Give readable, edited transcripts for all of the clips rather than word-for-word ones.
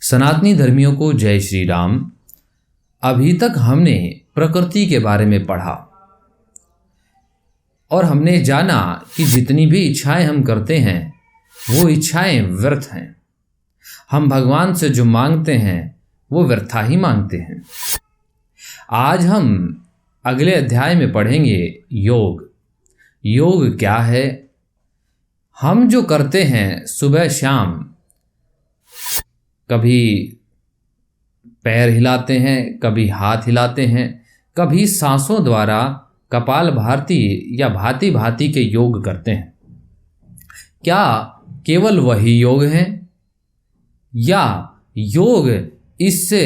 सनातनी धर्मियों को जय श्री राम। अभी तक हमने प्रकृति के बारे में पढ़ा और हमने जाना कि जितनी भी इच्छाएं हम करते हैं वो इच्छाएं व्यर्थ हैं। हम भगवान से जो मांगते हैं वो व्यर्था ही मांगते हैं। आज हम अगले अध्याय में पढ़ेंगे योग। योग क्या है? हम जो करते हैं सुबह शाम, कभी पैर हिलाते हैं, कभी हाथ हिलाते हैं, कभी सांसों द्वारा कपाल भाती या भांति भांति के योग करते हैं। क्या केवल वही योग हैं या योग इससे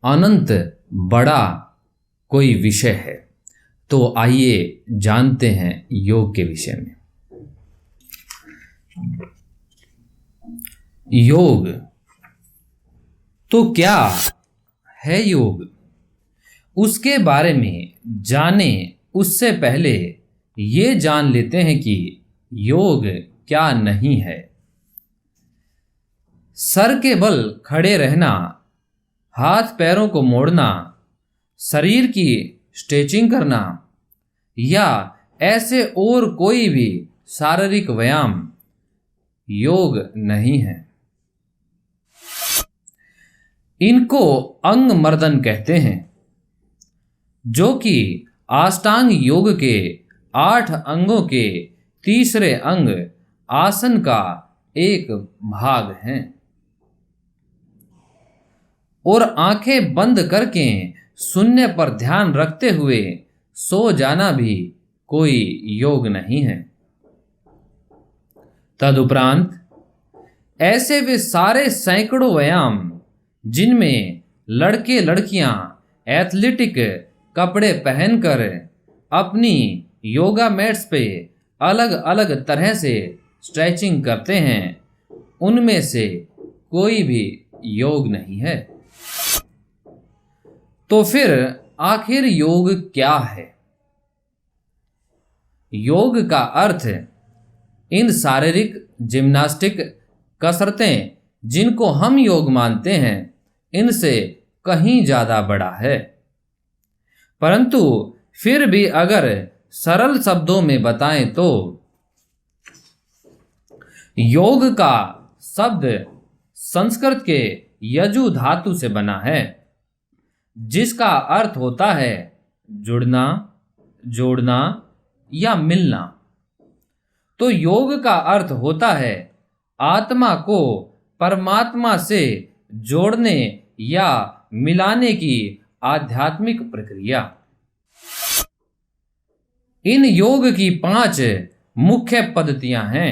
अनंत बड़ा कोई विषय है? तो आइए जानते हैं योग के विषय में। योग तो क्या है? योग उसके बारे में जाने उससे पहले ये जान लेते हैं कि योग क्या नहीं है। सर के बल खड़े रहना, हाथ पैरों को मोड़ना, शरीर की स्ट्रेचिंग करना या ऐसे और कोई भी शारीरिक व्यायाम योग नहीं है। इनको अंग मर्दन कहते हैं, जो कि अष्टांग योग के 8 अंगों के तीसरे अंग आसन का एक भाग हैं। और आंखें बंद करके शून्य पर ध्यान रखते हुए सो जाना भी कोई योग नहीं है। तदुपरांत ऐसे वे सारे सैकड़ों व्यायाम जिनमें लड़के लड़कियां एथलेटिक कपड़े पहनकर अपनी योगा मैट्स पे अलग अलग तरह से स्ट्रेचिंग करते हैं, उनमें से कोई भी योग नहीं है। तो फिर आखिर योग क्या है? योग का अर्थ इन शारीरिक जिम्नास्टिक कसरतें जिनको हम योग मानते हैं, इनसे कहीं ज्यादा बड़ा है। परंतु फिर भी अगर सरल शब्दों में बताएं तो योग का शब्द संस्कृत के यजु धातु से बना है, जिसका अर्थ होता है जुड़ना, जोड़ना या मिलना। तो योग का अर्थ होता है आत्मा को परमात्मा से जोड़ने या मिलाने की आध्यात्मिक प्रक्रिया। इन योग की 5 मुख्य पद्धतियां हैं।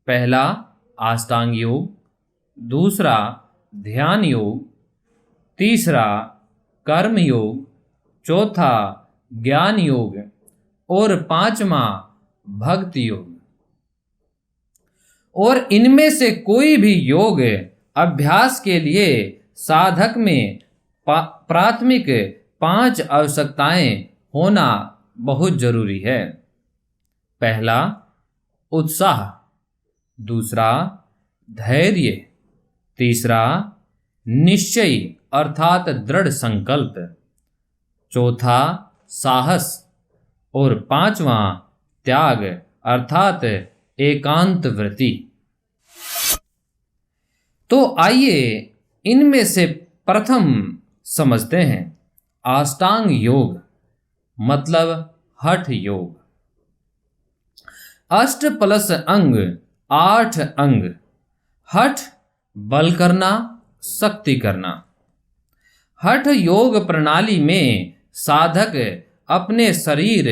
पहला अष्टांग योग, दूसरा ध्यान योग, तीसरा कर्म योग, चौथा ज्ञान योग और 5वां भक्ति योग। और इनमें से कोई भी योग अभ्यास के लिए साधक में प्राथमिक 5 आवश्यकताएं होना बहुत जरूरी है। पहला उत्साह, दूसरा धैर्य, तीसरा निश्चय अर्थात दृढ़ संकल्प, चौथा साहस और 5वां त्याग अर्थात एकांत वृत्ति। तो आइए इनमें से प्रथम समझते हैं अष्टांग योग मतलब हठ योग। अष्ट प्लस अंग 8 अंग। हठ बल करना, शक्ति करना। हठ योग प्रणाली में साधक अपने शरीर,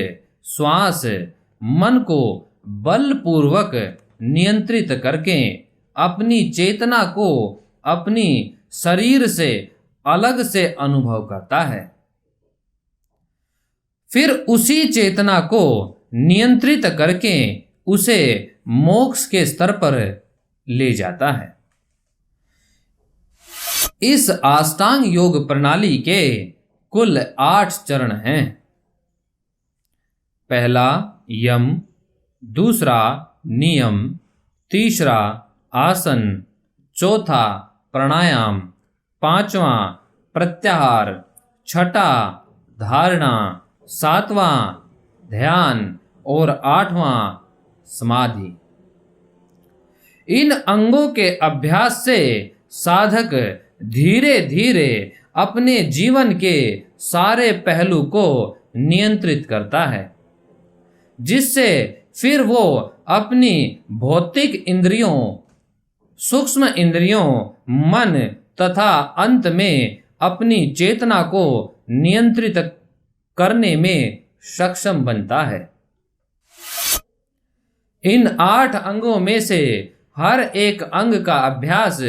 श्वास, मन को बलपूर्वक नियंत्रित करके अपनी चेतना को अपनी शरीर से अलग से अनुभव करता है। फिर उसी चेतना को नियंत्रित करके उसे मोक्ष के स्तर पर ले जाता है। इस अष्टांग योग प्रणाली के कुल 8 चरण हैं। पहला यम, दूसरा नियम, तीसरा आसन, चौथा प्राणायाम, पांचवा प्रत्याहार, छठा धारणा, सातवां ध्यान और आठवां समाधि। इन अंगों के अभ्यास से साधक धीरे धीरे अपने जीवन के सारे पहलू को नियंत्रित करता है, जिससे फिर वो अपनी भौतिक इंद्रियों, सूक्ष्म इंद्रियों, मन तथा अंत में अपनी चेतना को नियंत्रित करने में सक्षम बनता है। इन 8 अंगों में से हर एक अंग का अभ्यास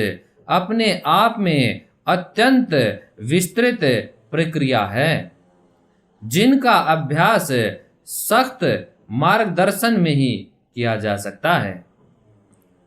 अपने आप में अत्यंत विस्तृत प्रक्रिया है, जिनका अभ्यास सख्त मार्गदर्शन में ही किया जा सकता है।